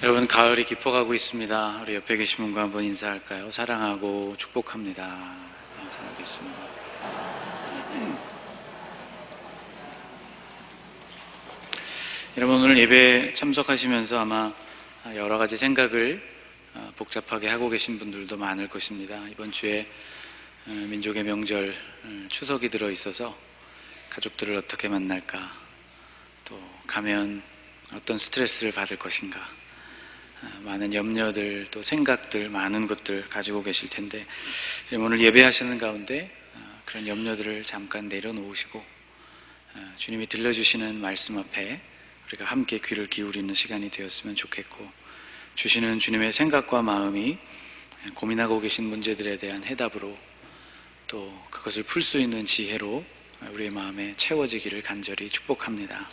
여러분, 가을이 깊어가고 있습니다. 우리 옆에 계신 분과 한번 인사할까요? 사랑하고 축복합니다. 인사하겠습니다. 여러분, 오늘 예배 참석하시면서 아마 여러 가지 생각을 복잡하게 하고 계신 분들도 많을 것입니다. 이번 주에 민족의 명절 추석이 들어 있어서 가족들을 어떻게 만날까, 또 가면 어떤 스트레스를 받을 것인가, 많은 염려들, 또 생각들, 많은 것들 가지고 계실 텐데, 오늘 예배하시는 가운데 그런 염려들을 잠깐 내려놓으시고 주님이 들려주시는 말씀 앞에 우리가 함께 귀를 기울이는 시간이 되었으면 좋겠고, 주시는 주님의 생각과 마음이 고민하고 계신 문제들에 대한 해답으로, 또 그것을 풀 수 있는 지혜로 우리의 마음에 채워지기를 간절히 축복합니다.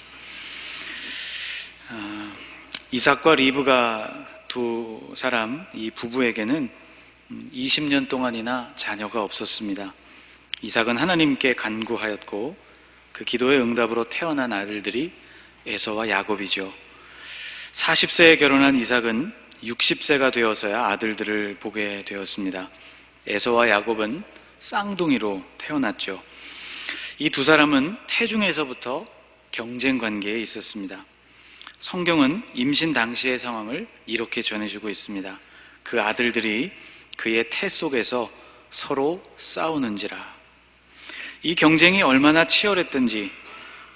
이삭과 리브가 두 사람, 이 부부에게는 20년 동안이나 자녀가 없었습니다. 이삭은 하나님께 간구하였고 그 기도의 응답으로 태어난 아들들이 에서와 야곱이죠. 40세에 결혼한 이삭은 60세가 되어서야 아들들을 보게 되었습니다. 에서와 야곱은 쌍둥이로 태어났죠. 이 두 사람은 태중에서부터 경쟁 관계에 있었습니다. 성경은 임신 당시의 상황을 이렇게 전해주고 있습니다. 그 아들들이 그의 태 속에서 서로 싸우는지라. 이 경쟁이 얼마나 치열했던지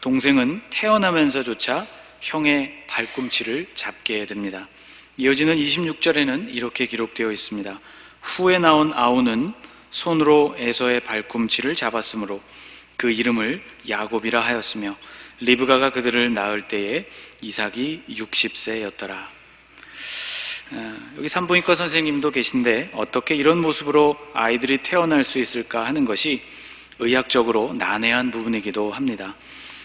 동생은 태어나면서조차 형의 발꿈치를 잡게 됩니다. 이어지는 26절에는 이렇게 기록되어 있습니다. 후에 나온 아우는 손으로 에서의 발꿈치를 잡았으므로 그 이름을 야곱이라 하였으며 리브가가 그들을 낳을 때에 이삭이 60세였더라. 여기 산부인과 선생님도 계신데 어떻게 이런 모습으로 아이들이 태어날 수 있을까 하는 것이 의학적으로 난해한 부분이기도 합니다.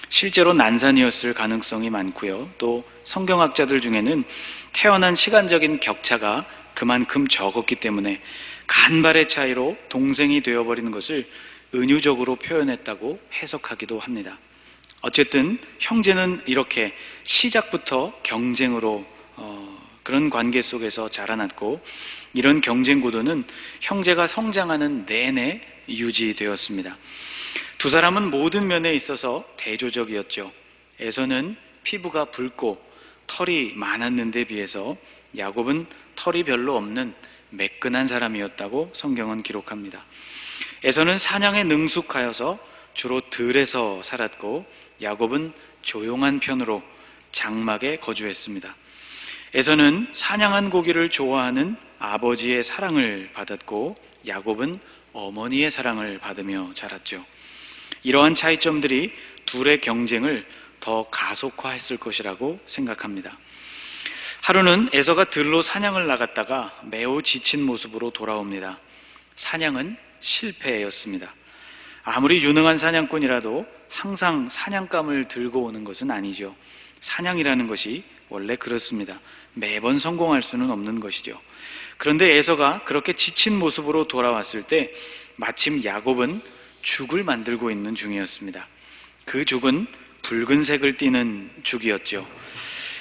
실제로 난산이었을 가능성이 많고요. 또 성경학자들 중에는 태어난 시간적인 격차가 그만큼 적었기 때문에 간발의 차이로 동생이 되어버리는 것을 은유적으로 표현했다고 해석하기도 합니다. 어쨌든 형제는 이렇게 시작부터 경쟁으로 그런 관계 속에서 자라났고, 이런 경쟁 구도는 형제가 성장하는 내내 유지되었습니다. 두 사람은 모든 면에 있어서 대조적이었죠. 에서는 피부가 붉고 털이 많았는데 비해서 야곱은 털이 별로 없는 매끈한 사람이었다고 성경은 기록합니다. 에서는 사냥에 능숙하여서 주로 들에서 살았고, 야곱은 조용한 편으로 장막에 거주했습니다. 에서는 사냥한 고기를 좋아하는 아버지의 사랑을 받았고, 야곱은 어머니의 사랑을 받으며 자랐죠. 이러한 차이점들이 둘의 경쟁을 더 가속화했을 것이라고 생각합니다. 하루는 에서가 들로 사냥을 나갔다가 매우 지친 모습으로 돌아옵니다. 사냥은 실패였습니다. 아무리 유능한 사냥꾼이라도 항상 사냥감을 들고 오는 것은 아니죠. 사냥이라는 것이 원래 그렇습니다. 매번 성공할 수는 없는 것이죠. 그런데 에서가 그렇게 지친 모습으로 돌아왔을 때 마침 야곱은 죽을 만들고 있는 중이었습니다. 그 죽은 붉은색을 띠는 죽이었죠.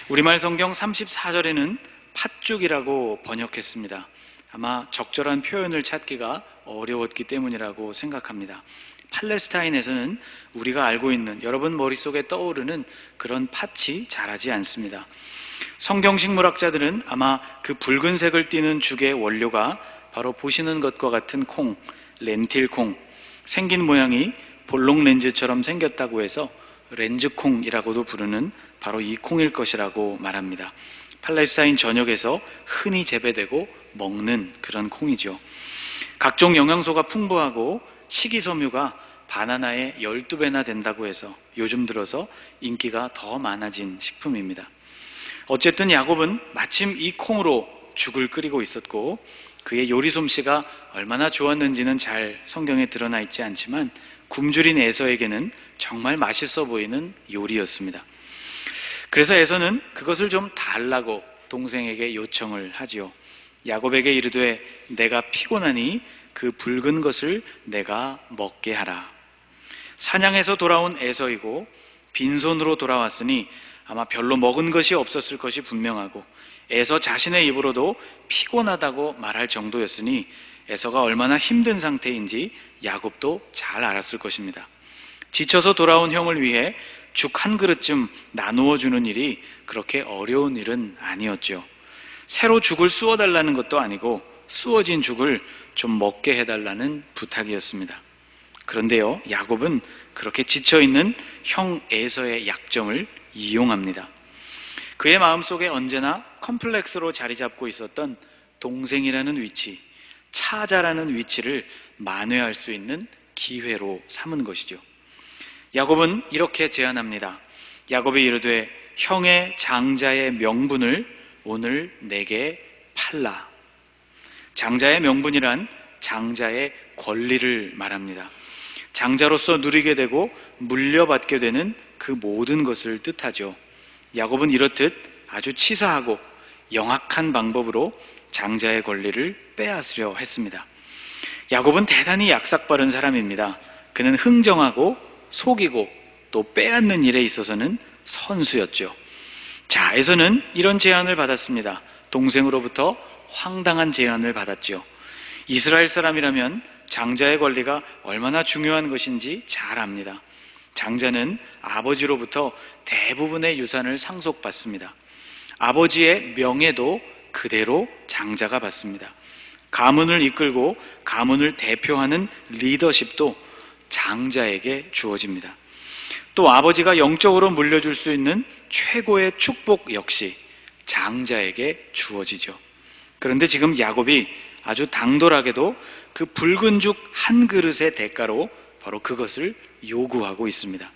우리말 성경 34절에는 팥죽이라고 번역했습니다. 아마 적절한 표현을 찾기가 어려웠기 때문이라고 생각합니다. 팔레스타인에서는 우리가 알고 있는, 여러분 머릿속에 떠오르는 그런 팥이 자라지 않습니다. 성경식물학자들은 아마 그 붉은색을 띠는 죽의 원료가 바로 보시는 것과 같은 콩, 렌틸콩, 생긴 모양이 볼록 렌즈처럼 생겼다고 해서 렌즈콩이라고도 부르는 바로 이 콩일 것이라고 말합니다. 팔레스타인 전역에서 흔히 재배되고 먹는 그런 콩이죠. 각종 영양소가 풍부하고 식이섬유가 바나나의 12배나 된다고 해서 요즘 들어서 인기가 더 많아진 식품입니다. 어쨌든 야곱은 마침 이 콩으로 죽을 끓이고 있었고, 그의 요리 솜씨가 얼마나 좋았는지는 잘 성경에 드러나 있지 않지만 굶주린 에서에게는 정말 맛있어 보이는 요리였습니다. 그래서 에서는 그것을 좀 달라고 동생에게 요청을 하지요. 야곱에게 이르되 내가 피곤하니 그 붉은 것을 내가 먹게 하라. 사냥에서 돌아온 에서이고 빈손으로 돌아왔으니 아마 별로 먹은 것이 없었을 것이 분명하고 에서 자신의 입으로도 피곤하다고 말할 정도였으니 에서가 얼마나 힘든 상태인지 야곱도 잘 알았을 것입니다. 지쳐서 돌아온 형을 위해 죽 한 그릇쯤 나누어 주는 일이 그렇게 어려운 일은 아니었죠. 새로 죽을 쑤어달라는 것도 아니고 쑤어진 죽을 좀 먹게 해달라는 부탁이었습니다. 그런데요, 야곱은 그렇게 지쳐있는 형 에서의 약점을 이용합니다. 그의 마음속에 언제나 컴플렉스로 자리 잡고 있었던 동생이라는 위치, 차자라는 위치를 만회할 수 있는 기회로 삼은 것이죠. 야곱은 이렇게 제안합니다. 야곱이 이르되 형의 장자의 명분을 오늘 내게 팔라. 장자의 명분이란 장자의 권리를 말합니다. 장자로서 누리게 되고 물려받게 되는 그 모든 것을 뜻하죠. 야곱은 이렇듯 아주 치사하고 영악한 방법으로 장자의 권리를 빼앗으려 했습니다. 야곱은 대단히 약삭빠른 사람입니다. 그는 흥정하고 속이고 또 빼앗는 일에 있어서는 선수였죠. 자, 에서는 이런 제안을 받았습니다. 동생으로부터 황당한 제안을 받았죠. 이스라엘 사람이라면 장자의 권리가 얼마나 중요한 것인지 잘 압니다. 장자는 아버지로부터 대부분의 유산을 상속받습니다. 아버지의 명예도 그대로 장자가 받습니다. 가문을 이끌고 가문을 대표하는 리더십도 장자에게 주어집니다. 또 아버지가 영적으로 물려줄 수 있는 최고의 축복 역시 장자에게 주어지죠. 그런데 지금 야곱이 아주 당돌하게도 그 붉은 죽 한 그릇의 대가로 바로 그것을 요구하고 있습니다.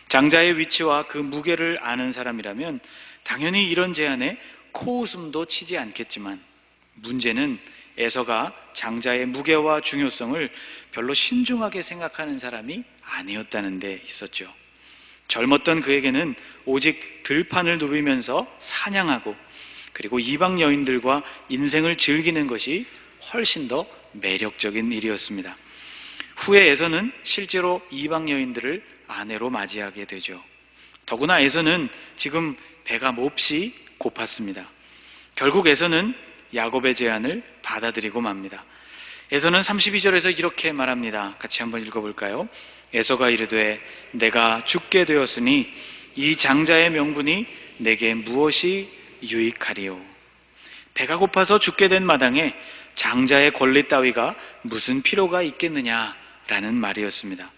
장자의 위치와 그 무게를 아는 사람이라면 당연히 이런 제안에 코웃음도 치지 않겠지만, 문제는 에서가 장자의 무게와 중요성을 별로 신중하게 생각하는 사람이 아니었다는 데 있었죠. 젊었던 그에게는 오직 들판을 누비면서 사냥하고 그리고 이방 여인들과 인생을 즐기는 것이 훨씬 더 매력적인 일이었습니다. 후에 에서는 실제로 이방 여인들을 아내로 맞이하게 되죠. 더구나 에서는 지금 배가 몹시 고팠습니다. 결국 에서는 야곱의 제안을 받아들이고 맙니다. 에서는 32절에서 이렇게 말합니다. 같이 한번 읽어볼까요? 에서가 이르되 내가 죽게 되었으니 이 장자의 명분이 내게 무엇이 유익하리요? 배가 고파서 죽게 된 마당에 장자의 권리 따위가 무슨 필요가 있겠느냐라는 말이었습니다.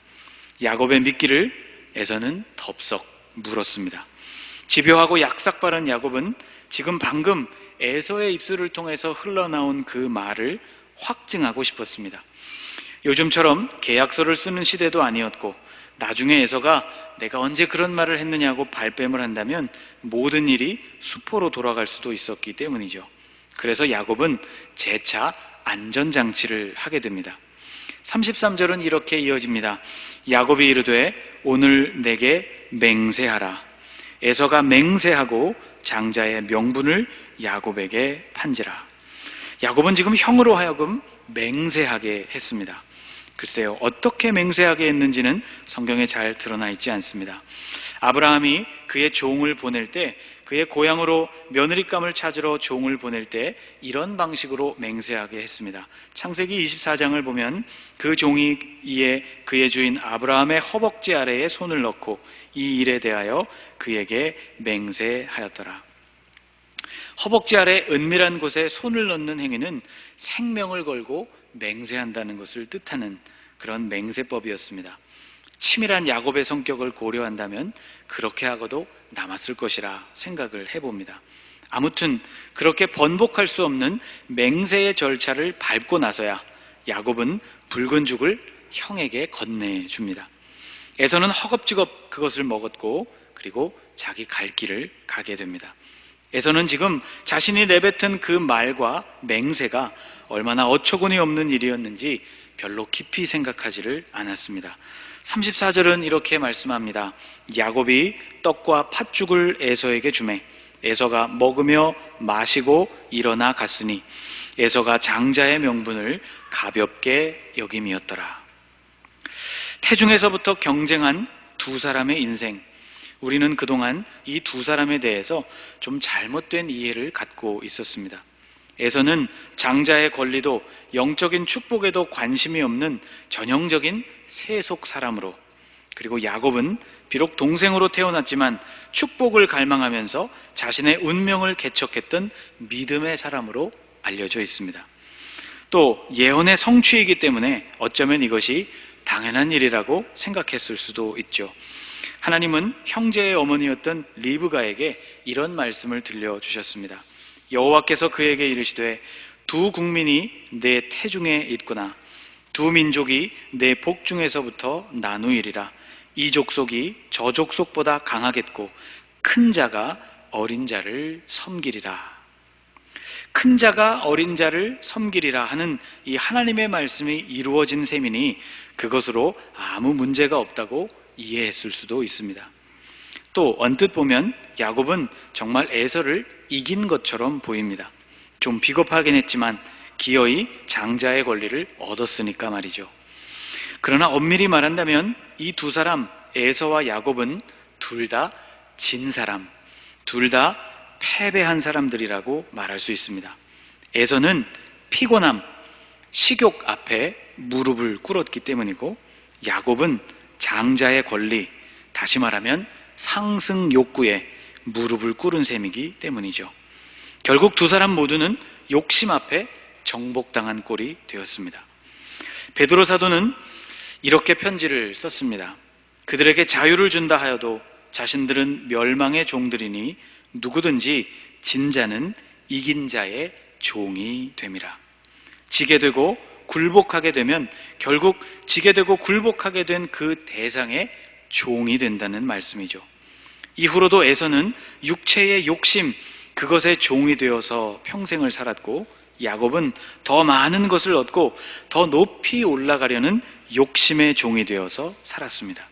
야곱의 미끼를 에서는 덥석 물었습니다. 집요하고 약삭빠른 야곱은 지금 방금 에서의 입술을 통해서 흘러나온 그 말을 확증하고 싶었습니다. 요즘처럼 계약서를 쓰는 시대도 아니었고, 나중에 에서가 내가 언제 그런 말을 했느냐고 발뺌을 한다면 모든 일이 수포로 돌아갈 수도 있었기 때문이죠. 그래서 야곱은 재차 안전장치를 하게 됩니다. 33절은 이렇게 이어집니다. 야곱이 이르되 오늘 내게 맹세하라. 에서가 맹세하고 장자의 명분을 야곱에게 판지라. 야곱은 지금 형으로 하여금 맹세하게 했습니다. 글쎄요, 어떻게 맹세하게 했는지는 성경에 잘 드러나 있지 않습니다. 아브라함이 그의 종을 보낼 때, 그의 고향으로 며느리감을 찾으러 종을 보낼 때 이런 방식으로 맹세하게 했습니다. 창세기 24장을 보면 그 종이 이에 그의 주인 아브라함의 허벅지 아래에 손을 넣고 이 일에 대하여 그에게 맹세하였더라. 허벅지 아래 은밀한 곳에 손을 넣는 행위는 생명을 걸고 맹세한다는 것을 뜻하는 그런 맹세법이었습니다. 치밀한 야곱의 성격을 고려한다면 그렇게 하고도 남았을 것이라 생각을 해봅니다. 아무튼 그렇게 번복할 수 없는 맹세의 절차를 밟고 나서야 야곱은 붉은 죽을 형에게 건네줍니다. 에서는 허겁지겁 그것을 먹었고 그리고 자기 갈 길을 가게 됩니다. 에서는 지금 자신이 내뱉은 그 말과 맹세가 얼마나 어처구니 없는 일이었는지 별로 깊이 생각하지를 않았습니다. 34절은 이렇게 말씀합니다. 야곱이 떡과 팥죽을 에서에게 주매 에서가 먹으며 마시고 일어나 갔으니 에서가 장자의 명분을 가볍게 여김이었더라. 태중에서부터 경쟁한 두 사람의 인생, 우리는 그동안 이 두 사람에 대해서 좀 잘못된 이해를 갖고 있었습니다. 에서는 장자의 권리도 영적인 축복에도 관심이 없는 전형적인 세속 사람으로, 그리고 야곱은 비록 동생으로 태어났지만 축복을 갈망하면서 자신의 운명을 개척했던 믿음의 사람으로 알려져 있습니다. 또 예언의 성취이기 때문에 어쩌면 이것이 당연한 일이라고 생각했을 수도 있죠. 하나님은 형제의 어머니였던 리브가에게 이런 말씀을 들려주셨습니다. 여호와께서 그에게 이르시되 두 국민이 내 태중에 있구나. 두 민족이 내 복중에서부터 나누이리라. 이 족속이 저 족속보다 강하겠고 큰 자가 어린 자를 섬기리라. 큰 자가 어린 자를 섬기리라 하는 이 하나님의 말씀이 이루어진 셈이니 그것으로 아무 문제가 없다고 이해했을 수도 있습니다. 또 언뜻 보면 야곱은 정말 에서를 이긴 것처럼 보입니다. 좀 비겁하긴 했지만 기어이 장자의 권리를 얻었으니까 말이죠. 그러나 엄밀히 말한다면 이 두 사람, 에서와 야곱은 둘 다 진 사람, 둘 다 패배한 사람들이라고 말할 수 있습니다. 에서는 피곤함, 식욕 앞에 무릎을 꿇었기 때문이고, 야곱은 장자의 권리, 다시 말하면 상승 욕구에 무릎을 꿇은 셈이기 때문이죠. 결국 두 사람 모두는 욕심 앞에 정복당한 꼴이 되었습니다. 베드로 사도는 이렇게 편지를 썼습니다. 그들에게 자유를 준다 하여도 자신들은 멸망의 종들이니 누구든지 진 자는 이긴 자의 종이 됨이라. 지게 되고 굴복하게 되면 결국 지게 되고 굴복하게 된 그 대상의 종이 된다는 말씀이죠. 이후로도 에서는 육체의 욕심, 그것의 종이 되어서 평생을 살았고, 야곱은 더 많은 것을 얻고 더 높이 올라가려는 욕심의 종이 되어서 살았습니다.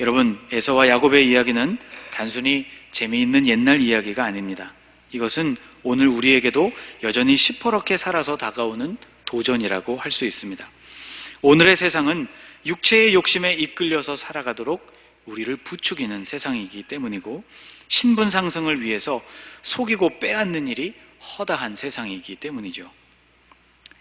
여러분, 에서와 야곱의 이야기는 단순히 재미있는 옛날 이야기가 아닙니다. 이것은 오늘 우리에게도 여전히 시퍼렇게 살아서 다가오는 도전이라고 할 수 있습니다. 오늘의 세상은 육체의 욕심에 이끌려서 살아가도록 우리를 부추기는 세상이기 때문이고, 신분 상승을 위해서 속이고 빼앗는 일이 허다한 세상이기 때문이죠.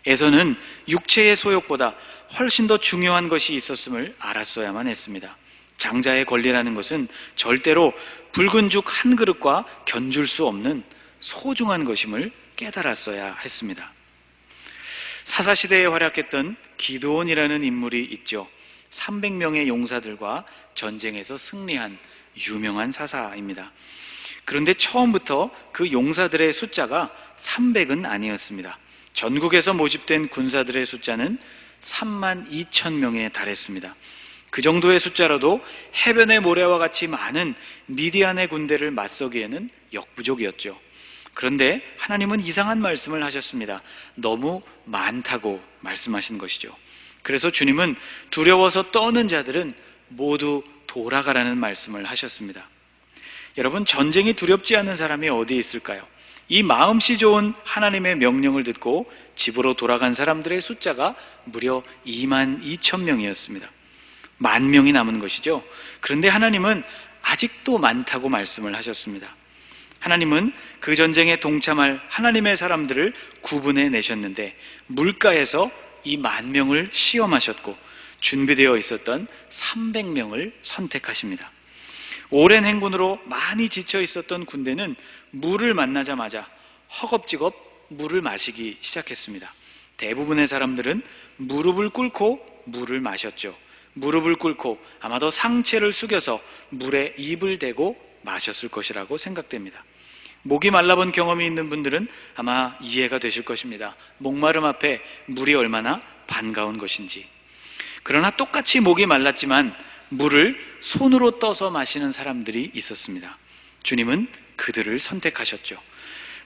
에서는 육체의 소욕보다 훨씬 더 중요한 것이 있었음을 알았어야만 했습니다. 장자의 권리라는 것은 절대로 붉은 죽 한 그릇과 견줄 수 없는 소중한 것임을 깨달았어야 했습니다. 사사시대에 활약했던 기드온이라는 인물이 있죠. 300명의 용사들과 전쟁에서 승리한 유명한 사사입니다. 그런데 처음부터 그 용사들의 숫자가 300은 아니었습니다. 전국에서 모집된 군사들의 숫자는 32,000명에 달했습니다. 그 정도의 숫자라도 해변의 모래와 같이 많은 미디안의 군대를 맞서기에는 역부족이었죠. 그런데 하나님은 이상한 말씀을 하셨습니다. 너무 많다고 말씀하신 것이죠. 그래서 주님은 두려워서 떠는 자들은 모두 돌아가라는 말씀을 하셨습니다. 여러분, 전쟁이 두렵지 않은 사람이 어디 있을까요? 이 마음씨 좋은 하나님의 명령을 듣고 집으로 돌아간 사람들의 숫자가 무려 22,000명이었습니다. 10,000명이 남은 것이죠. 그런데 하나님은 아직도 많다고 말씀을 하셨습니다. 하나님은 그 전쟁에 동참할 하나님의 사람들을 구분해 내셨는데 물가에서 이 10,000명을 시험하셨고 준비되어 있었던 300명을 선택하십니다. 오랜 행군으로 많이 지쳐 있었던 군대는 물을 만나자마자 허겁지겁 물을 마시기 시작했습니다. 대부분의 사람들은 무릎을 꿇고 물을 마셨죠. 무릎을 꿇고 아마도 상체를 숙여서 물에 입을 대고 마셨을 것이라고 생각됩니다. 목이 말라본 경험이 있는 분들은 아마 이해가 되실 것입니다. 목마름 앞에 물이 얼마나 반가운 것인지. 그러나 똑같이 목이 말랐지만 물을 손으로 떠서 마시는 사람들이 있었습니다. 주님은 그들을 선택하셨죠.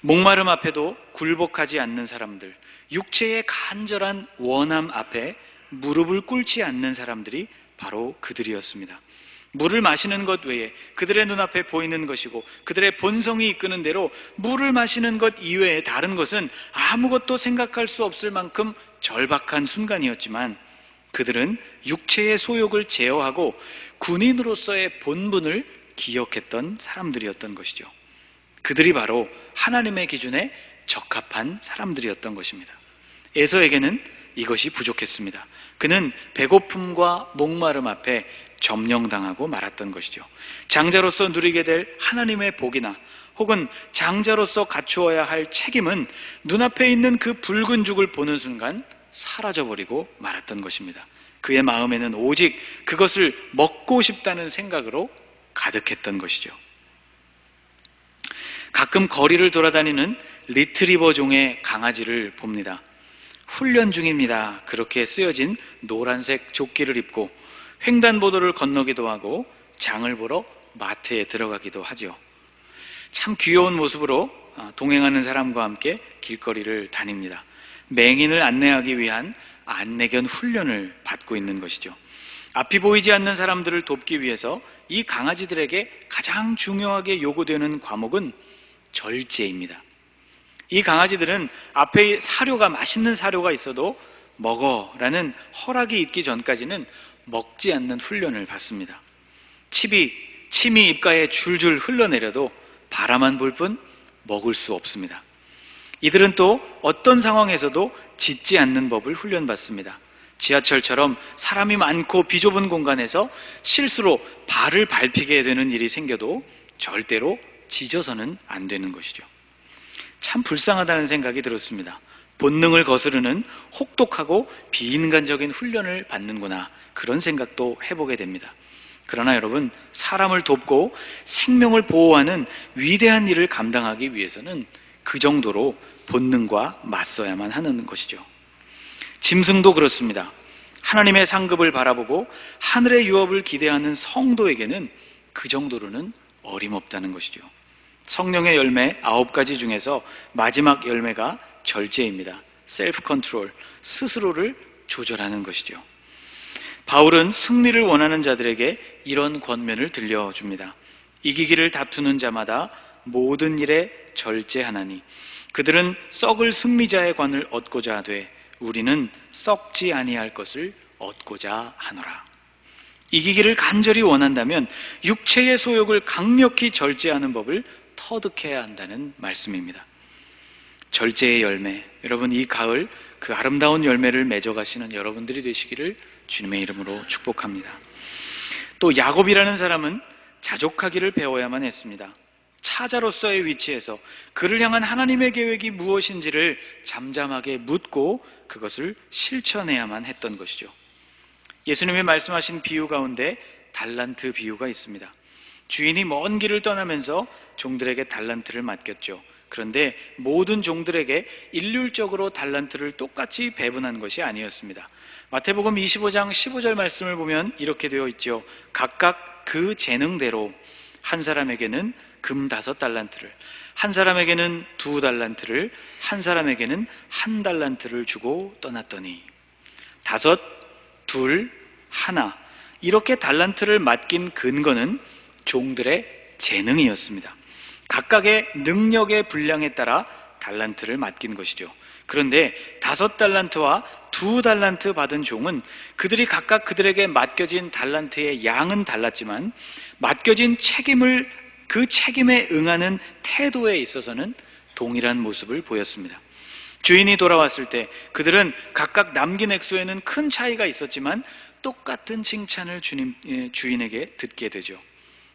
목마름 앞에도 굴복하지 않는 사람들, 육체의 간절한 원함 앞에 무릎을 꿇지 않는 사람들이 바로 그들이었습니다. 물을 마시는 것 외에 그들의 눈앞에 보이는 것이고 그들의 본성이 이끄는 대로 물을 마시는 것 이외에 다른 것은 아무것도 생각할 수 없을 만큼 절박한 순간이었지만 그들은 육체의 소욕을 제어하고 군인으로서의 본분을 기억했던 사람들이었던 것이죠. 그들이 바로 하나님의 기준에 적합한 사람들이었던 것입니다. 에서에게는 이것이 부족했습니다. 그는 배고픔과 목마름 앞에 점령당하고 말았던 것이죠. 장자로서 누리게 될 하나님의 복이나 혹은 장자로서 갖추어야 할 책임은 눈앞에 있는 그 붉은 죽을 보는 순간 사라져버리고 말았던 것입니다. 그의 마음에는 오직 그것을 먹고 싶다는 생각으로 가득했던 것이죠. 가끔 거리를 돌아다니는 리트리버 종의 강아지를 봅니다. 훈련 중입니다. 그렇게 쓰여진 노란색 조끼를 입고 횡단보도를 건너기도 하고 장을 보러 마트에 들어가기도 하죠. 참 귀여운 모습으로 동행하는 사람과 함께 길거리를 다닙니다. 맹인을 안내하기 위한 안내견 훈련을 받고 있는 것이죠. 앞이 보이지 않는 사람들을 돕기 위해서 이 강아지들에게 가장 중요하게 요구되는 과목은 절제입니다. 이 강아지들은 앞에 맛있는 사료가 있어도 먹어라는 허락이 있기 전까지는 먹지 않는 훈련을 받습니다. 침이 입가에 줄줄 흘러내려도 바라만 볼 뿐 먹을 수 없습니다. 이들은 또 어떤 상황에서도 짖지 않는 법을 훈련받습니다. 지하철처럼 사람이 많고 비좁은 공간에서 실수로 발을 밟히게 되는 일이 생겨도 절대로 짖어서는 안 되는 것이죠. 참 불쌍하다는 생각이 들었습니다. 본능을 거스르는 혹독하고 비인간적인 훈련을 받는구나, 그런 생각도 해보게 됩니다. 그러나 여러분, 사람을 돕고 생명을 보호하는 위대한 일을 감당하기 위해서는 그 정도로 본능과 맞서야만 하는 것이죠. 짐승도 그렇습니다. 하나님의 상급을 바라보고 하늘의 유업을 기대하는 성도에게는 그 정도로는 어림없다는 것이죠. 성령의 열매 9가지 중에서 마지막 열매가 절제입니다. 셀프 컨트롤, 스스로를 조절하는 것이죠. 바울은 승리를 원하는 자들에게 이런 권면을 들려줍니다. 이기기를 다투는 자마다 모든 일에 절제하나니 그들은 썩을 승리자의 관을 얻고자 하되 우리는 썩지 아니할 것을 얻고자 하노라. 이기기를 간절히 원한다면 육체의 소욕을 강력히 절제하는 법을 터득해야 한다는 말씀입니다. 절제의 열매, 여러분 이 가을 그 아름다운 열매를 맺어가시는 여러분들이 되시기를 주님의 이름으로 축복합니다. 또 야곱이라는 사람은 자족하기를 배워야만 했습니다. 차자로서의 위치에서 그를 향한 하나님의 계획이 무엇인지를 잠잠하게 묻고 그것을 실천해야만 했던 것이죠. 예수님이 말씀하신 비유 가운데 달란트 비유가 있습니다. 주인이 먼 길을 떠나면서 종들에게 달란트를 맡겼죠. 그런데 모든 종들에게 일률적으로 달란트를 똑같이 배분한 것이 아니었습니다. 마태복음 25장 15절 말씀을 보면 이렇게 되어 있죠. 각각 그 재능대로 한 사람에게는 금 5달란트를, 한 사람에게는 2달란트를, 한 사람에게는 1달란트를 주고 떠났더니 5, 2, 1 이렇게 달란트를 맡긴 근거는 종들의 재능이었습니다. 각각의 능력의 분량에 따라 달란트를 맡긴 것이죠. 그런데 5달란트와 2달란트 받은 종은 그들이 각각 그들에게 맡겨진 달란트의 양은 달랐지만 맡겨진 그 책임에 응하는 태도에 있어서는 동일한 모습을 보였습니다. 주인이 돌아왔을 때 그들은 각각 남긴 액수에는 큰 차이가 있었지만 똑같은 칭찬을 주인에게 듣게 되죠.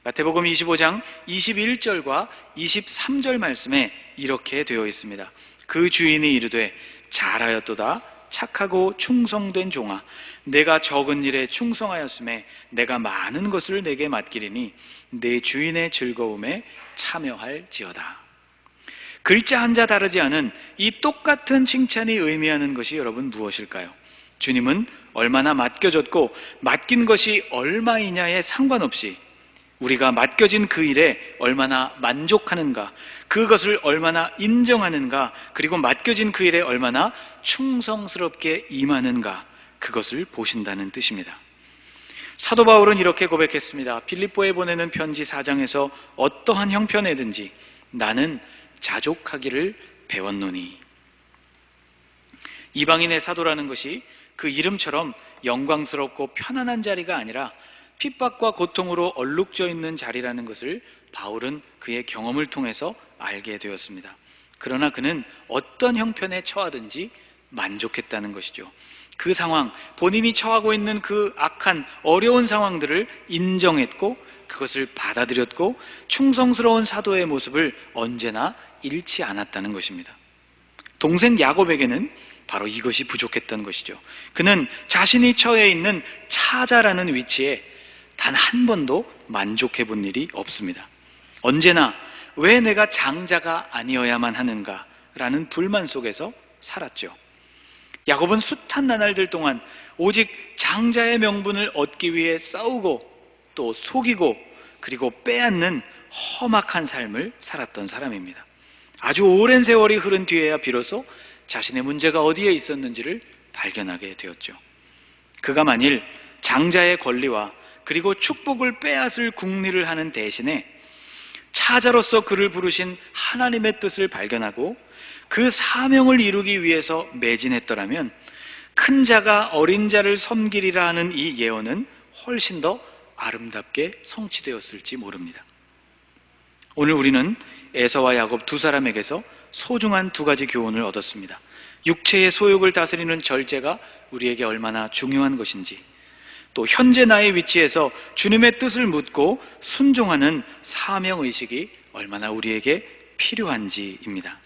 마태복음 25장 21절과 23절 말씀에 이렇게 되어 있습니다. 그 주인이 이르되 잘하였도다 착하고 충성된 종아, 내가 적은 일에 충성하였음에 내가 많은 것을 내게 맡기리니 내 주인의 즐거움에 참여할지어다. 글자 한자 다르지 않은 이 똑같은 칭찬이 의미하는 것이 여러분 무엇일까요? 주님은 얼마나 맡겨졌고 맡긴 것이 얼마이냐에 상관없이 우리가 맡겨진 그 일에 얼마나 만족하는가, 그것을 얼마나 인정하는가, 그리고 맡겨진 그 일에 얼마나 충성스럽게 임하는가, 그것을 보신다는 뜻입니다. 사도 바울은 이렇게 고백했습니다. 빌립보에 보내는 편지 4장에서 어떠한 형편에든지 나는 자족하기를 배웠노니. 이방인의 사도라는 것이 그 이름처럼 영광스럽고 편안한 자리가 아니라 핍박과 고통으로 얼룩져 있는 자리라는 것을 바울은 그의 경험을 통해서 알게 되었습니다. 그러나 그는 어떤 형편에 처하든지 만족했다는 것이죠. 그 상황, 본인이 처하고 있는 그 악한 어려운 상황들을 인정했고 그것을 받아들였고 충성스러운 사도의 모습을 언제나 잃지 않았다는 것입니다. 동생 야곱에게는 바로 이것이 부족했던 것이죠. 그는 자신이 처해 있는 차자라는 위치에 단 한 번도 만족해 본 일이 없습니다. 언제나 왜 내가 장자가 아니어야만 하는가 라는 불만 속에서 살았죠. 야곱은 숱한 나날들 동안 오직 장자의 명분을 얻기 위해 싸우고 또 속이고 그리고 빼앗는 험악한 삶을 살았던 사람입니다. 아주 오랜 세월이 흐른 뒤에야 비로소 자신의 문제가 어디에 있었는지를 발견하게 되었죠. 그가 만일 장자의 권리와 그리고 축복을 빼앗을 궁리를 하는 대신에 차자로서 그를 부르신 하나님의 뜻을 발견하고 그 사명을 이루기 위해서 매진했더라면 큰 자가 어린 자를 섬기리라 하는 이 예언은 훨씬 더 아름답게 성취되었을지 모릅니다. 오늘 우리는 에서와 야곱 두 사람에게서 소중한 두 가지 교훈을 얻었습니다. 육체의 소욕을 다스리는 절제가 우리에게 얼마나 중요한 것인지, 또 현재 나의 위치에서 주님의 뜻을 묻고 순종하는 사명의식이 얼마나 우리에게 필요한지입니다.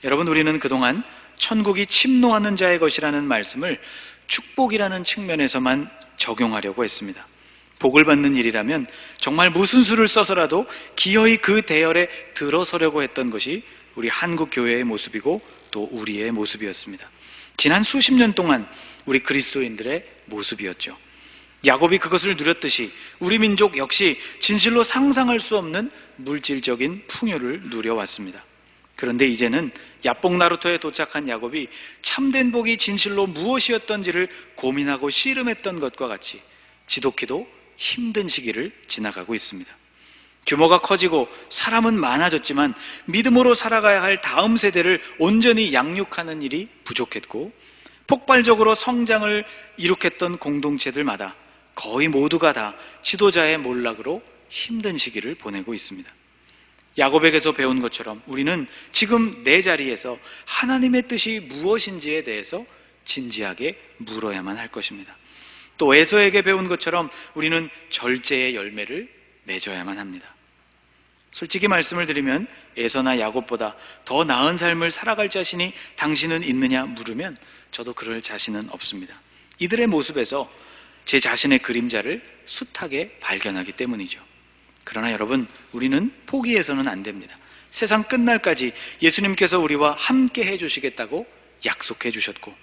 여러분, 우리는 그동안 천국이 침노하는 자의 것이라는 말씀을 축복이라는 측면에서만 적용하려고 했습니다. 복을 받는 일이라면 정말 무슨 수를 써서라도 기어이 그 대열에 들어서려고 했던 것이 우리 한국 교회의 모습이고 또 우리의 모습이었습니다. 지난 수십 년 동안 우리 그리스도인들의 모습이었죠. 야곱이 그것을 누렸듯이 우리 민족 역시 진실로 상상할 수 없는 물질적인 풍요를 누려왔습니다. 그런데 이제는 야복 나루터에 도착한 야곱이 참된 복이 진실로 무엇이었던지를 고민하고 씨름했던 것과 같이 지독히도 힘든 시기를 지나가고 있습니다. 규모가 커지고 사람은 많아졌지만 믿음으로 살아가야 할 다음 세대를 온전히 양육하는 일이 부족했고, 폭발적으로 성장을 이룩했던 공동체들마다 거의 모두가 다 지도자의 몰락으로 힘든 시기를 보내고 있습니다. 야곱에게서 배운 것처럼 우리는 지금 내 자리에서 하나님의 뜻이 무엇인지에 대해서 진지하게 물어야만 할 것입니다. 또 에서에게 배운 것처럼 우리는 절제의 열매를 맺어야만 합니다. 솔직히 말씀을 드리면 에서나 야곱보다 더 나은 삶을 살아갈 자신이 당신은 있느냐 물으면 저도 그럴 자신은 없습니다. 이들의 모습에서 제 자신의 그림자를 숱하게 발견하기 때문이죠. 그러나 여러분, 우리는 포기해서는 안 됩니다. 세상 끝날까지 예수님께서 우리와 함께 해주시겠다고 약속해 주셨고,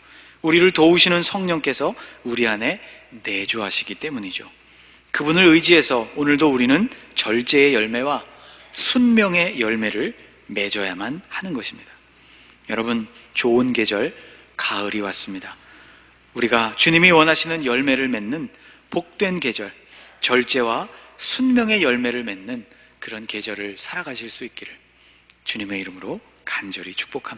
우리를 도우시는 성령께서 우리 안에 내주하시기 때문이죠. 그분을 의지해서 오늘도 우리는 절제의 열매와 순명의 열매를 맺어야만 하는 것입니다. 여러분, 좋은 계절 가을이 왔습니다. 우리가 주님이 원하시는 열매를 맺는 복된 계절, 절제와 순명의 열매를 맺는 그런 계절을 살아가실 수 있기를 주님의 이름으로 간절히 축복합니다.